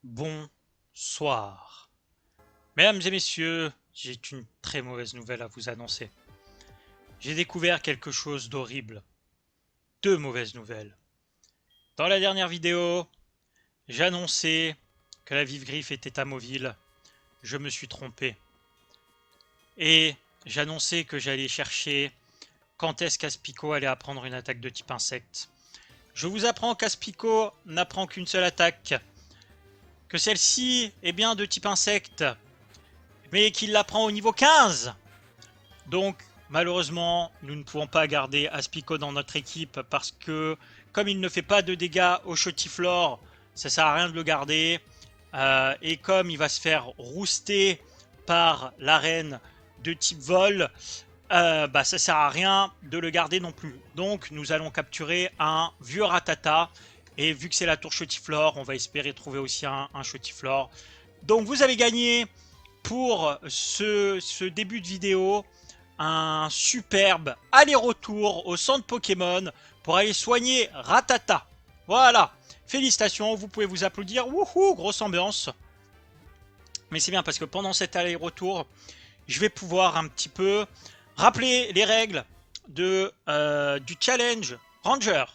Bonsoir. Mesdames et messieurs, j'ai une très mauvaise nouvelle à vous annoncer. J'ai découvert quelque chose d'horrible. Deux mauvaises nouvelles. Dans la dernière vidéo, j'annonçais que la vive griffe était amovible. Je me suis trompé. Et j'annonçais que j'allais chercher quand est-ce qu'Aspico allait apprendre une attaque de type insecte. Je vous apprends qu'Aspico n'apprend qu'une seule attaque. Que celle-ci est bien de type insecte, mais qu'il l'apprend au niveau 15. Donc, malheureusement, nous ne pouvons pas garder Aspico dans notre équipe parce que, comme il ne fait pas de dégâts au Chotiflore, ça sert à rien de le garder. Et comme il va se faire rouster par l'arène de type vol, ça sert à rien de le garder non plus. Donc, nous allons capturer un vieux Ratata. Et vu que c'est la tour Chotiflore, on va espérer trouver aussi un Chotiflore. Donc, vous avez gagné pour ce début de vidéo un superbe aller-retour au centre Pokémon pour aller soigner Ratata. Voilà, félicitations, vous pouvez vous applaudir. Wouhou, grosse ambiance. Mais c'est bien parce que pendant cet aller-retour, je vais pouvoir un petit peu rappeler les règles du challenge Ranger.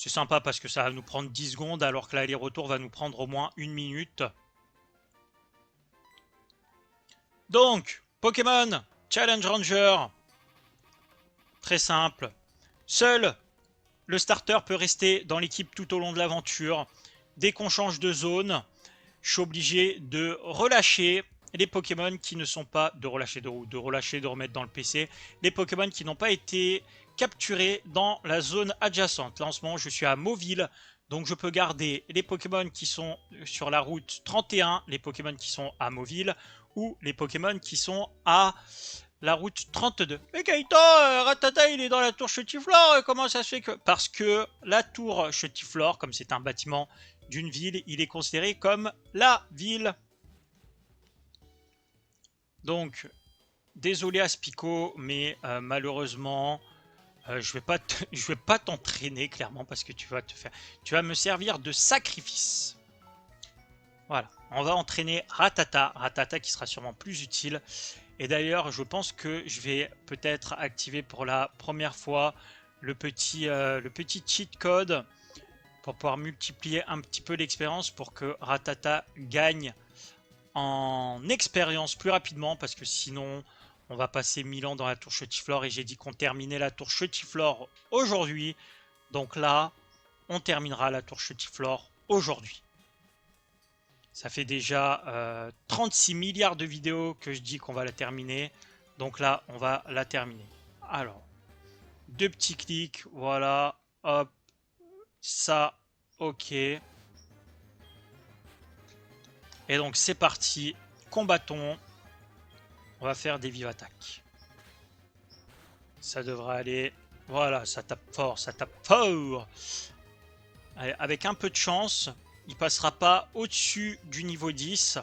C'est sympa parce que ça va nous prendre 10 secondes alors que l'aller-retour va nous prendre au moins 1 minute. Donc, Pokémon Challenge Ranger. Très simple. Seul le starter peut rester dans l'équipe tout au long de l'aventure. Dès qu'on change de zone, je suis obligé de relâcher les Pokémon qui ne sont pas... De relâcher, de remettre dans le PC. Les Pokémon qui n'ont pas été capturés dans la zone adjacente. Là, en ce moment, je suis à Mauville. Donc, je peux garder les Pokémon qui sont sur la route 31, les Pokémon qui sont à Mauville, ou les Pokémon qui sont à la route 32. Mais Kaito, Ratata, il est dans la tour Chotiflore, comment ça se fait que... Parce que la tour Chotiflore, comme c'est un bâtiment d'une ville, il est considéré comme la ville. Donc, désolé Aspico, mais malheureusement, je vais pas t'entraîner clairement parce que tu vas me servir de sacrifice. Voilà, on va entraîner Ratata, Ratata qui sera sûrement plus utile. Et d'ailleurs, je pense que je vais peut-être activer pour la première fois le petit cheat code pour pouvoir multiplier un petit peu l'expérience pour que Ratata gagne en expérience plus rapidement parce que sinon on va passer 1000 ans dans la tour Chotiflore et j'ai dit qu'on terminait la tour Chotiflore aujourd'hui. Donc là, on terminera la tour Chotiflore aujourd'hui. Ça fait déjà 36 milliards de vidéos que je dis qu'on va la terminer. Donc là, on va la terminer. Alors, deux petits clics, voilà, hop, ça, ok. Et donc c'est parti, combattons. On va faire des vives attaques. Ça devrait aller. Voilà, ça tape fort, ça tape fort. Allez, avec un peu de chance, il passera pas au-dessus du niveau 10.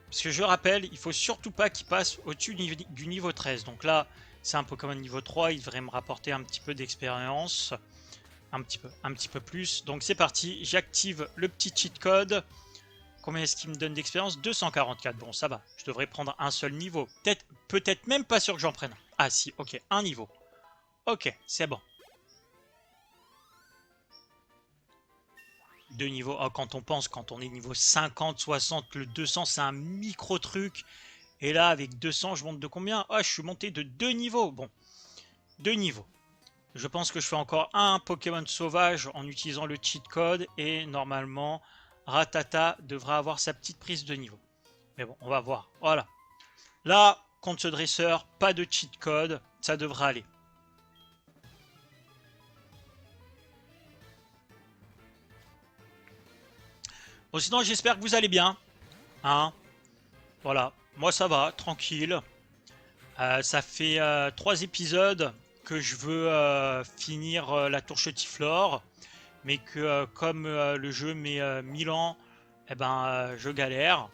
Parce que je rappelle, il faut surtout pas qu'il passe au-dessus du niveau 13. Donc là, c'est un Pokémon niveau 3, il devrait me rapporter un petit peu d'expérience. Un petit peu plus. Donc c'est parti, j'active le petit cheat code. Combien est-ce qu'il me donne d'expérience? 244. Bon, ça va. Je devrais prendre un seul niveau. Peut-être même pas sûr que j'en prenne. Ah si, ok, un niveau. Ok, c'est bon. Deux niveaux. Oh, quand on est niveau 50, 60, le 200, c'est un micro truc. Et là, avec 200, je monte de combien? Ah, je suis monté de 2 niveaux. Bon, 2 niveaux. Je pense que je fais encore un Pokémon sauvage en utilisant le cheat code. Et normalement, Ratata devra avoir sa petite prise de niveau. Mais bon, on va voir. Voilà. Là, contre ce dresseur, pas de cheat code. Ça devra aller. Bon, sinon, j'espère que vous allez bien. Hein? Voilà. Moi, ça va. Tranquille. Ça fait 3 épisodes que je veux finir la tour Chotiflore. Mais que comme le jeu met 1000 ans, eh ben, je galère.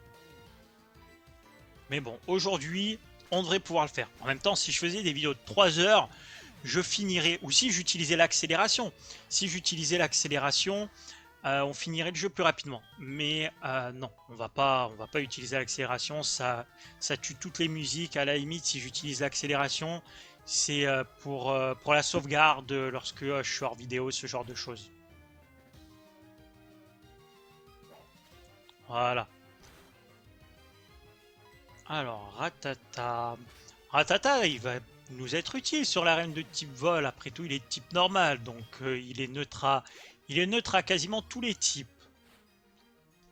Mais bon, aujourd'hui, on devrait pouvoir le faire. En même temps, si je faisais des vidéos de 3 heures, je finirais. Ou si j'utilisais l'accélération. Si j'utilisais l'accélération, on finirait le jeu plus rapidement. Mais non, on va pas utiliser l'accélération. Ça tue toutes les musiques. À la limite, si j'utilise l'accélération, c'est pour la sauvegarde lorsque je suis hors vidéo, ce genre de choses. Voilà. Alors, Ratata. Ratata, il va nous être utile sur l'arène de type vol. Après tout, il est de type normal, donc il est neutre à quasiment tous les types.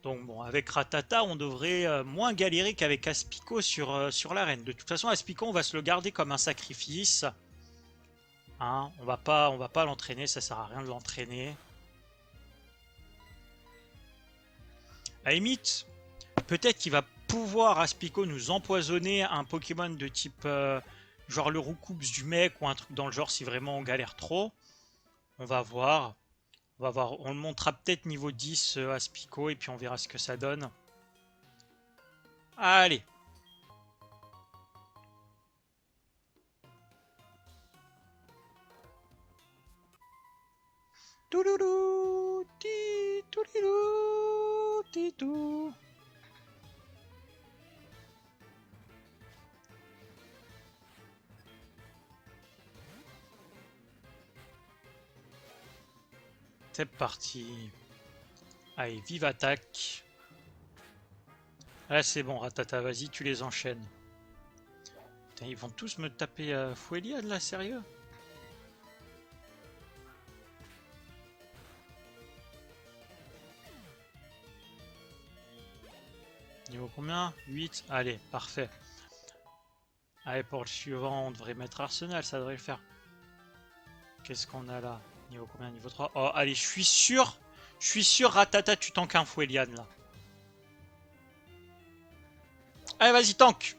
Donc bon, avec Ratata, on devrait moins galérer qu'avec Aspico sur l'arène. De toute façon, Aspico, on va se le garder comme un sacrifice. Hein, on va pas l'entraîner, ça sert à rien de l'entraîner. À la limite, peut-être qu'il va pouvoir Aspico nous empoisonner un Pokémon de type genre le Roucoups du mec ou un truc dans le genre si vraiment on galère trop. On va voir. On va voir. On le montrera peut-être niveau 10 Aspico et puis on verra ce que ça donne. Allez. Touloulou, ti, toulilou, ti, tou. C'est parti. Allez, vive attaque. Là c'est bon, Ratata, vas-y, tu les enchaînes. Putain, ils vont tous me taper Foueliade là, sérieux? Niveau combien? 8. Allez, parfait. Allez, pour le suivant, on devrait mettre Arsenal, ça devrait le faire. Qu'est-ce qu'on a là? Niveau combien? Niveau 3. Oh, allez, je suis sûr, Ratata, tu tankes un Fouelian là. Allez, vas-y, tank!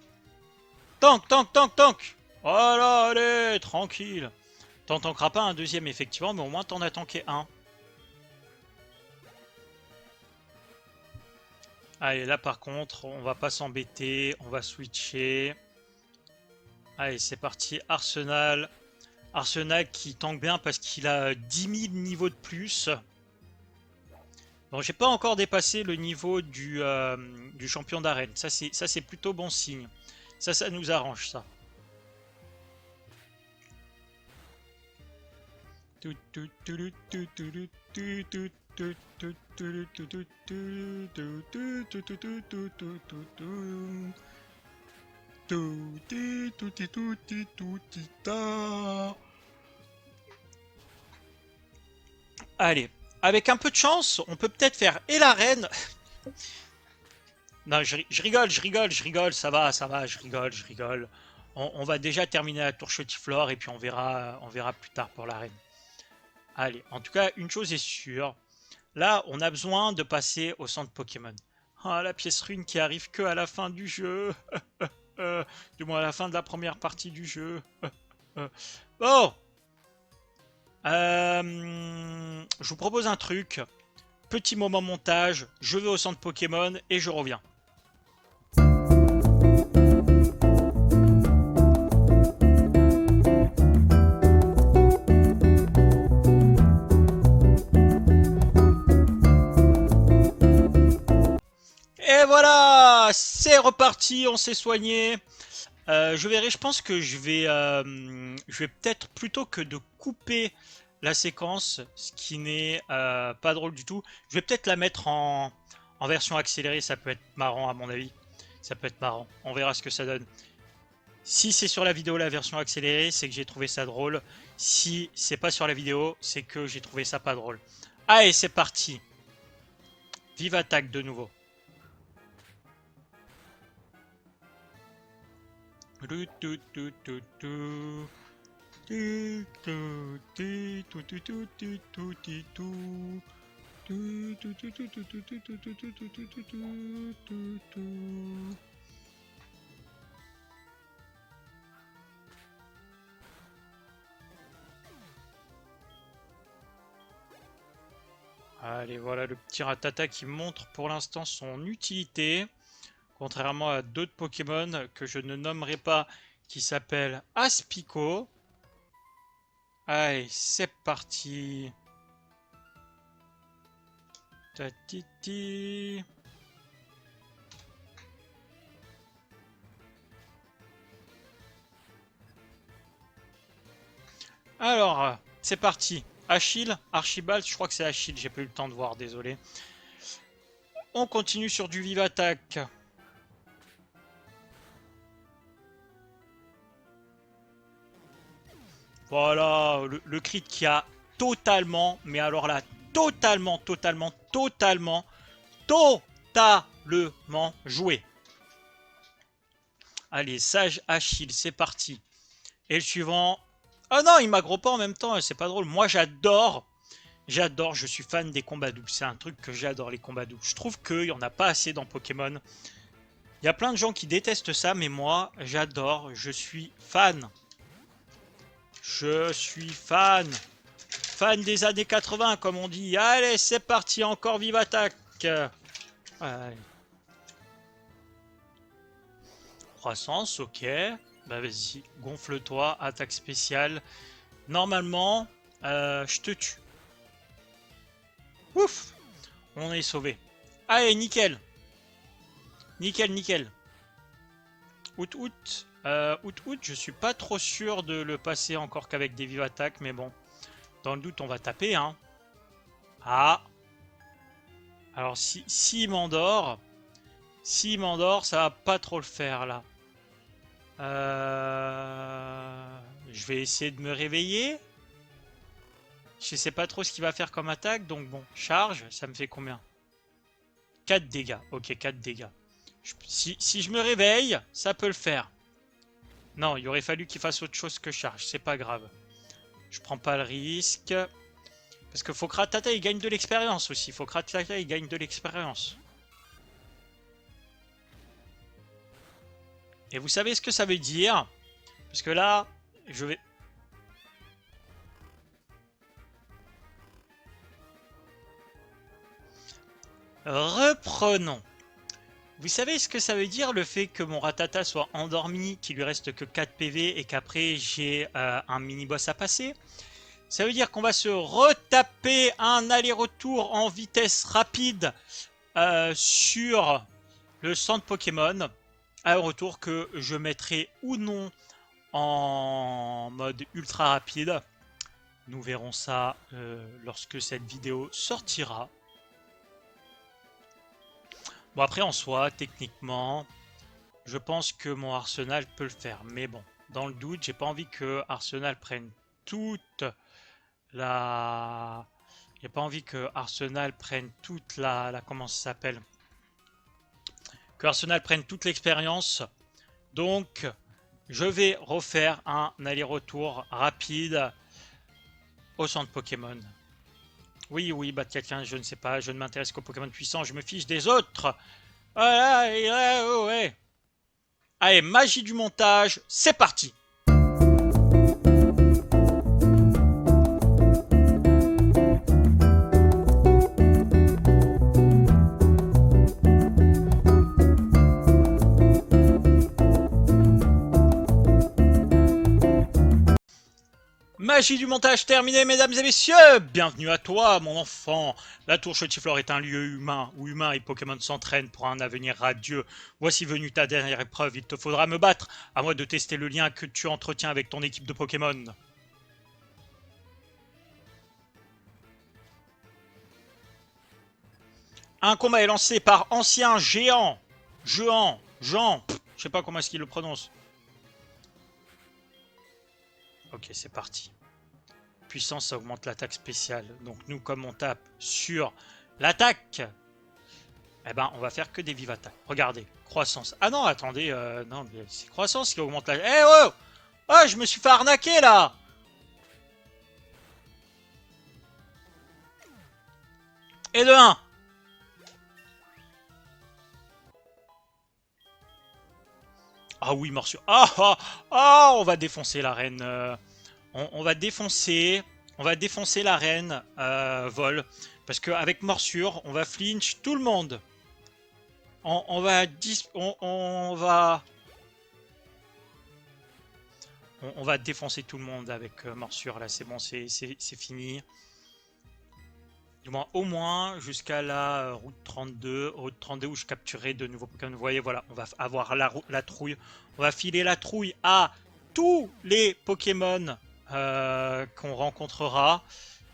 Tank, tank, tank, tank! Voilà, allez, tranquille. T'en tankeras pas un deuxième, effectivement, mais au moins t'en as tanké un. Allez, là par contre, on va pas s'embêter, on va switcher. Allez, c'est parti, Arsenal. Arsenal qui tank bien parce qu'il a 10 000 niveaux de plus. Bon, j'ai pas encore dépassé le niveau du champion d'arène. Ça, c'est plutôt bon signe. Ça nous arrange, ça. Allez, avec un peu de chance, on peut peut-être faire et la reine. Non, je rigole, ça va, je rigole. On va déjà terminer la tour Chotiflore et puis on verra plus tard pour la reine. Allez, en tout cas, une chose est sûre. Là, on a besoin de passer au centre Pokémon. Ah, la pièce rune qui arrive que à la fin du jeu. Du moins à la fin de la première partie du jeu. Bon. Je vous propose un truc. Petit moment montage. Je vais au centre Pokémon et je reviens. Et voilà, c'est reparti, on s'est soigné. Je verrai, je pense que je vais peut-être plutôt que de couper la séquence, ce qui n'est pas drôle du tout, je vais peut-être la mettre en version accélérée, ça peut être marrant à mon avis. Ça peut être marrant, on verra ce que ça donne. Si c'est sur la vidéo la version accélérée, c'est que j'ai trouvé ça drôle. Si c'est pas sur la vidéo, c'est que j'ai trouvé ça pas drôle. Allez, c'est parti. Vive attaque de nouveau. Allez, voilà le petit Ratata qui montre pour l'instant son utilité. Contrairement à d'autres Pokémon que je ne nommerai pas, qui s'appellent Aspico. Allez, c'est parti. Tatiti. Alors, c'est parti. Achille, Archibald, je crois que c'est Achille, j'ai pas eu le temps de voir, désolé. On continue sur du vive attaque. Voilà, le crit qui a totalement, mais alors là, totalement joué. Allez, sage Achille, c'est parti. Et le suivant... Ah non, il m'aggro pas en même temps, c'est pas drôle. Moi, j'adore, je suis fan des combats doubles. C'est un truc que j'adore, les combats doubles. Je trouve qu'il n'y en a pas assez dans Pokémon. Il y a plein de gens qui détestent ça, mais moi, j'adore, je suis fan. Je suis fan. Fan des années 80, comme on dit. Allez, c'est parti, encore vive attaque. Ouais. Croissance, ok. Bah vas-y, gonfle-toi, attaque spéciale. Normalement, je te tue. Ouf, on est sauvé. Allez, nickel. Nickel, nickel. Out. Je suis pas trop sûr de le passer encore qu'avec des vives attaques, mais bon. Dans le doute, on va taper, hein. Ah. Alors, s'il m'endort, ça va pas trop le faire, là. Je vais essayer de me réveiller. Je sais pas trop ce qu'il va faire comme attaque, donc bon, charge, ça me fait combien? 4 dégâts, ok, 4 dégâts. Si je me réveille, ça peut le faire. Non, il aurait fallu qu'il fasse autre chose que charge, c'est pas grave. Je prends pas le risque. Parce que faut que Rattata il gagne de l'expérience aussi, faut que Rattata il gagne de l'expérience. Et vous savez ce que ça veut dire? Parce que là, je vais... Reprenons. Vous savez ce que ça veut dire le fait que mon Rattata soit endormi, qu'il lui reste que 4 PV et qu'après j'ai un mini-boss à passer? Ça veut dire qu'on va se retaper un aller-retour en vitesse rapide sur le centre Pokémon. Un retour que je mettrai ou non en mode ultra rapide. Nous verrons ça lorsque cette vidéo sortira. Bon, après, en soi, techniquement, je pense que mon Arsenal peut le faire. Mais bon, dans le doute, j'ai pas envie que Arsenal prenne toute la... J'ai pas envie que Arsenal prenne toute la... Comment ça s'appelle? Que Arsenal prenne toute l'expérience. Donc, je vais refaire un aller-retour rapide au centre Pokémon. Oui, battre quelqu'un, je ne sais pas, je ne m'intéresse qu'aux Pokémon puissants, je me fiche des autres. Voilà, ouais. Allez, magie du montage, c'est parti. Magie du montage terminée, mesdames et messieurs. Bienvenue à toi, mon enfant. La tour Chotiflore est un lieu humain où humains et Pokémon s'entraînent pour un avenir radieux. Voici venue ta dernière épreuve. Il te faudra me battre, à moi de tester le lien que tu entretiens avec ton équipe de Pokémon. Un combat est lancé par ancien géant. Jean. Je sais pas comment est-ce qu'il le prononce. Ok, c'est parti. Puissance, ça augmente l'attaque spéciale. Donc nous, comme on tape sur l'attaque, eh ben, on va faire que des vives attaques. Regardez, croissance. Ah non, attendez, non, c'est croissance qui augmente la... Eh oh, oh, je me suis fait arnaquer là. Et de 1. Ah oui, morsure. On va défoncer l'arène. On va défoncer l'arène vol. Parce qu'avec morsure, on va flinch tout le monde. On va défoncer tout le monde avec morsure. Là, c'est bon, c'est fini. Du moins, au moins, jusqu'à la route 32. Route 32 où je capturerai de nouveaux Pokémon. Vous voyez, voilà, on va avoir la trouille. On va filer la trouille à tous les Pokémon qu'on rencontrera.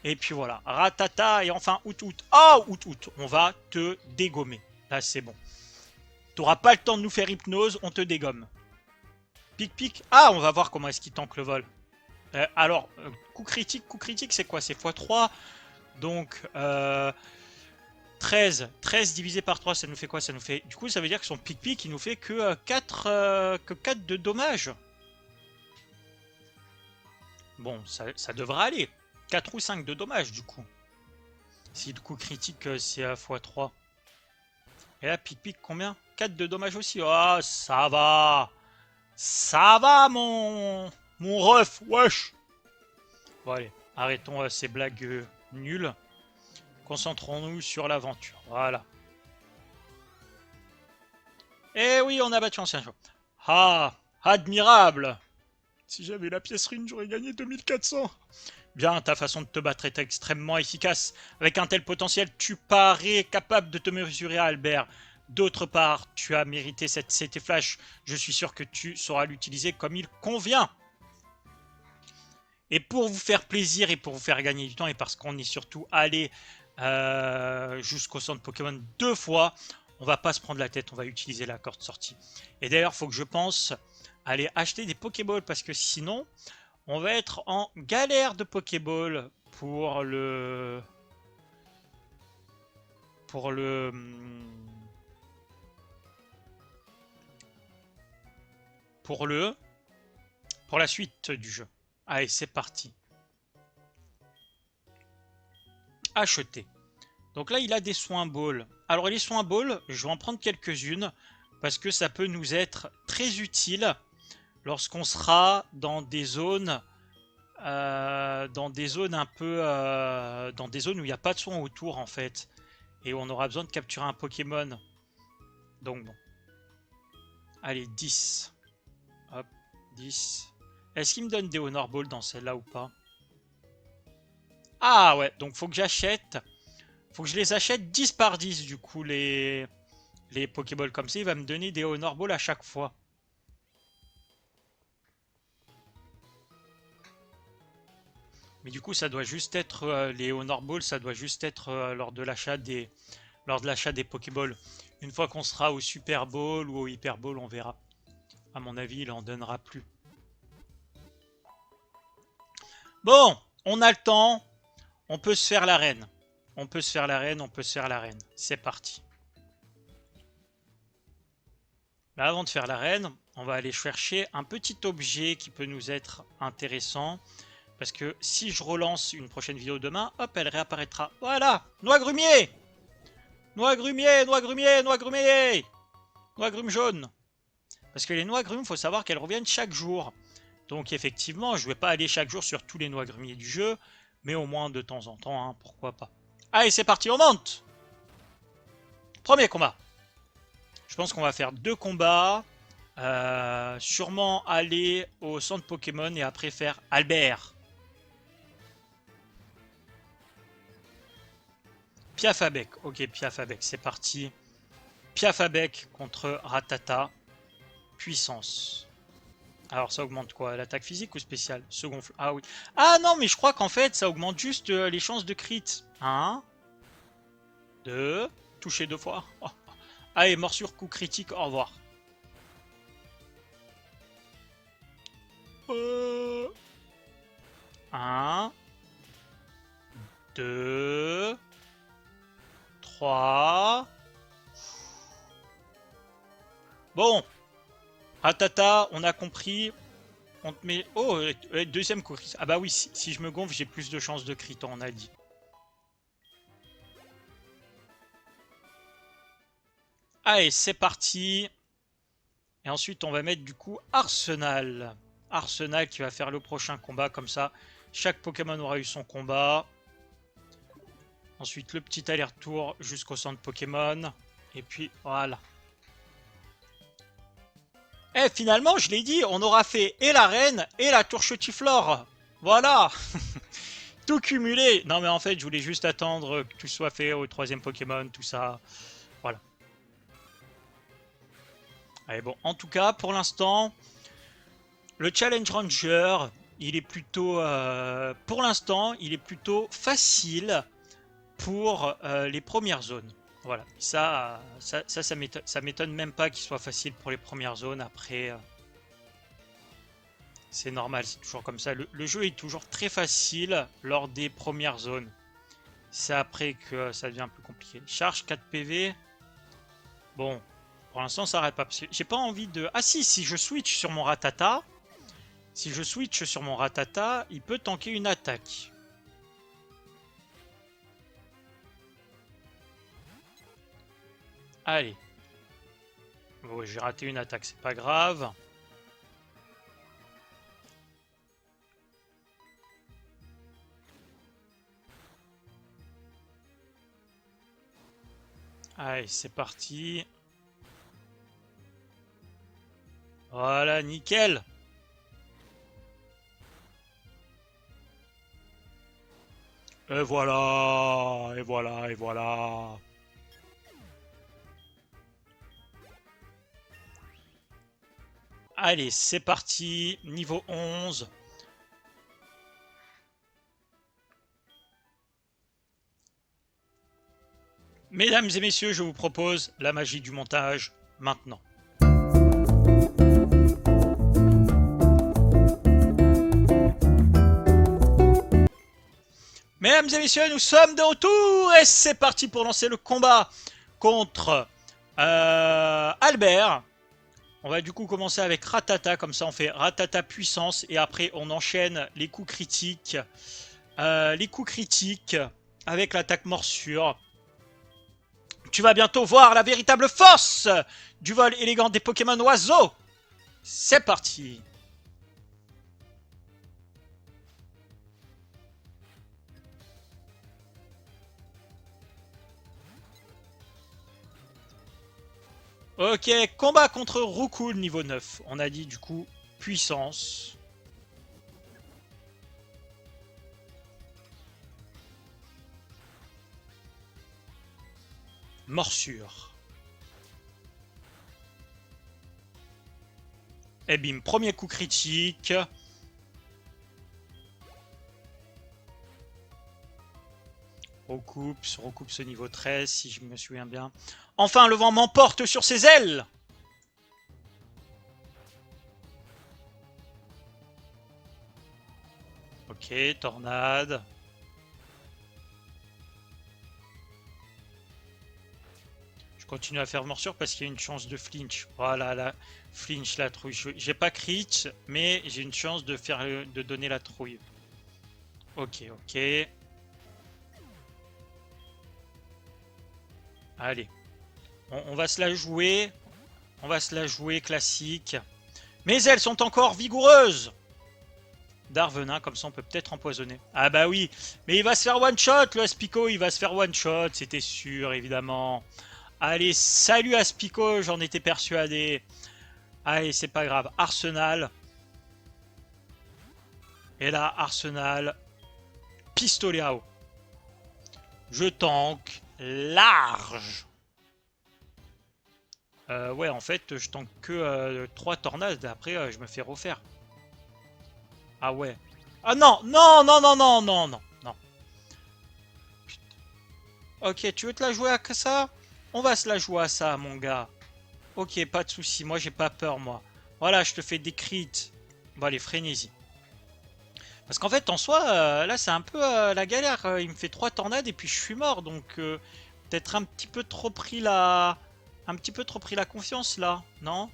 Et puis voilà, Ratata et enfin Out. Oh, Out, on va te dégommer. Là, c'est bon. T'auras pas le temps de nous faire hypnose, on te dégomme. Pic. Ah, on va voir comment est-ce qu'il tank le vol. Alors, coup critique, c'est quoi? C'est x3. Donc, 13 divisé par 3, ça nous fait quoi? Ça nous fait... Du coup, ça veut dire que son pic, il nous fait que 4 de dommages. Bon, ça devrait aller. 4 ou 5 de dommages, du coup. Si le coup critique, c'est à x3. Et là, pic, combien? 4 de dommages aussi. Oh, ça va. Ça va, mon ref, wesh. Bon, allez, arrêtons ces blagues nulles. Concentrons-nous sur l'aventure. Voilà. Eh oui, on a battu Ancien Show. Ah, admirable. Si j'avais la pièce rune, j'aurais gagné 2400. Bien, ta façon de te battre est extrêmement efficace. Avec un tel potentiel, tu parais capable de te mesurer à Albert. D'autre part, tu as mérité cette CT Flash. Je suis sûr que tu sauras l'utiliser comme il convient. Et pour vous faire plaisir et pour vous faire gagner du temps, et parce qu'on est surtout allé jusqu'au centre Pokémon 2 fois, on va pas se prendre la tête, on va utiliser la corde sortie. Et d'ailleurs, il faut que je pense aller acheter des Pokéballs, parce que sinon, on va être en galère de Pokéballs pour le... Pour la suite du jeu. Allez, c'est parti. Acheter. Donc là, il a des soins balls. Alors les soins balls, je vais en prendre quelques-unes parce que ça peut nous être très utile lorsqu'on sera dans des zones, un peu, dans des zones où il n'y a pas de soins autour en fait, et où on aura besoin de capturer un Pokémon. Donc bon. Allez, 10. Hop, 10. Est-ce qu'il me donne des Honor Balls dans celle-là ou pas? Ah ouais, donc faut que j'achète. Faut que je les achète 10 par 10 du coup les Pokéballs comme ça. Il va me donner des Honor Balls à chaque fois. Mais du coup ça doit juste être les Honor Balls, ça doit juste être lors de l'achat des Pokéballs. Une fois qu'on sera au Super Ball ou au Hyper Ball, on verra. À mon avis, il en donnera plus. Bon, on a le temps. On peut se faire l'arène. On peut se faire l'arène. C'est parti. Mais avant de faire l'arène, on va aller chercher un petit objet qui peut nous être intéressant. Parce que si je relance une prochaine vidéo demain, hop, elle réapparaîtra. Voilà, noix grumier. Noix grumier. Noix grume jaune. Parce que les noix grumes, il faut savoir qu'elles reviennent chaque jour. Donc effectivement, je ne vais pas aller chaque jour sur tous les noix grumiers du jeu. Mais au moins de temps en temps, hein, pourquoi pas. Allez, c'est parti, on monte. Premier combat. Je pense qu'on va faire 2 combats. Sûrement aller au centre Pokémon et après faire Albert. Piafabec. Ok, Piafabec, c'est parti. Piafabec contre Ratata. Puissance. Alors ça augmente quoi? L'attaque physique ou spéciale? Second. Ah oui. Ah non, mais je crois qu'en fait, ça augmente juste les chances de crit. 1, 2, toucher 2 fois. Oh. Allez, morsure, coup critique, au revoir. 1, 2, 3. Bon. Ratata, on a compris. On te met... Oh, deuxième coup. Ah bah oui, si je me gonfle, j'ai plus de chances de crit, on a dit. Allez, c'est parti. Et ensuite, on va mettre du coup Arsenal. Arsenal qui va faire le prochain combat, comme ça. Chaque Pokémon aura eu son combat. Ensuite, le petit aller-retour jusqu'au centre Pokémon. Et puis, voilà. Et finalement, je l'ai dit, on aura fait et l'arène et la tour Chetiflore. Voilà. tout cumulé. Non mais en fait je voulais juste attendre que tout soit fait au 3e Pokémon, tout ça. Voilà. Allez bon, en tout cas pour l'instant, le Challenge Ranger, il est plutôt... pour l'instant, il est plutôt facile pour les premières zones. Voilà, ça m'étonne même pas qu'il soit facile pour les premières zones. Après, c'est normal, c'est toujours comme ça. Le jeu est toujours très facile lors des premières zones. C'est après que ça devient plus compliqué. Charge 4 PV. Bon, pour l'instant, ça arrête pas. J'ai pas envie de... Ah si je switch sur mon Rattata... Si je switch sur mon Rattata, il peut tanker une attaque. Allez. Bon, j'ai raté une attaque, c'est pas grave. Allez, c'est parti. Voilà, nickel. Et voilà, et voilà, et voilà. Allez, c'est parti. Niveau 11. Mesdames et messieurs, je vous propose la magie du montage maintenant. Mesdames et messieurs, nous sommes de retour et c'est parti pour lancer le combat contre Albert. On va du coup commencer avec Rattata, comme ça on fait Rattata puissance et après on enchaîne les coups critiques. Avec l'attaque morsure. Tu vas bientôt voir la véritable force du vol élégant des Pokémon oiseaux. C'est parti. Ok, combat contre Roukoul niveau 9. On a dit du coup puissance. Morsure. Et bim, premier coup critique. Recoupe ce niveau 13 si je me souviens bien. Enfin, le vent m'emporte sur ses ailes. Ok, tornade. Je continue à faire morsure parce qu'il y a une chance de flinch. Voilà, la flinch, la trouille. J'ai pas crit, mais j'ai une chance de donner la trouille. Ok, ok. Allez. On va se la jouer. On va se la jouer classique. Mais elles sont encore vigoureuses. Darvenin, comme ça on peut peut-être empoisonner. Ah bah oui, mais il va se faire one shot, le Aspico, il va se faire one shot, c'était sûr, évidemment. Allez, salut Aspico, j'en étais persuadé. Allez, c'est pas grave. Arsenal. Et là, Arsenal. Pistolet à eau. Je tank large. Ouais, en fait, je tank que 3 tornades. Après, je me fais refaire. Ah ouais. Ah non, non, non, non, non, non, non, non. Putain. Ok, tu veux te la jouer à ça? On va se la jouer à ça, mon gars. Ok, pas de soucis. Moi, j'ai pas peur, moi. Voilà, je te fais des crits. Bon, allez, frénésie. Parce qu'en fait, en soi, là, c'est un peu la galère. Il me fait 3 tornades et puis je suis mort. Donc, peut-être un petit peu trop pris la... Un petit peu trop pris la confiance, là. Non?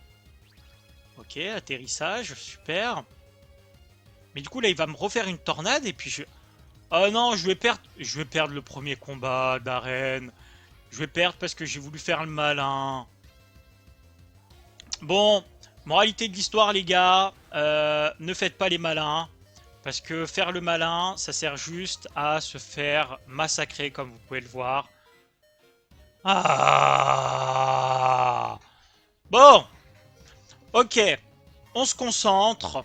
Ok, atterrissage. Super. Mais du coup, là, il va me refaire une tornade et puis je... Oh non, je vais perdre le premier combat d'arène. Je vais perdre parce que j'ai voulu faire le malin. Bon, moralité de l'histoire, les gars. Ne faites pas les malins. Parce que faire le malin, ça sert juste à se faire massacrer, comme vous pouvez le voir. Ah! Bon! Ok. On se concentre.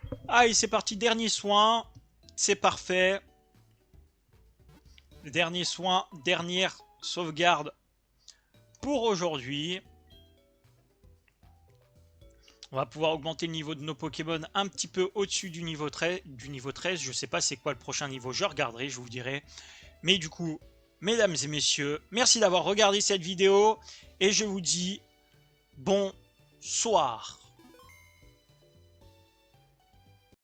Allez, c'est parti, dernier soin. C'est parfait. Dernier soin, dernière sauvegarde pour aujourd'hui. On va pouvoir augmenter le niveau de nos Pokémon un petit peu au-dessus du niveau 13. Je ne sais pas c'est quoi le prochain niveau, je regarderai, je vous dirai. Mais du coup, mesdames et messieurs, merci d'avoir regardé cette vidéo. Et je vous dis bonsoir.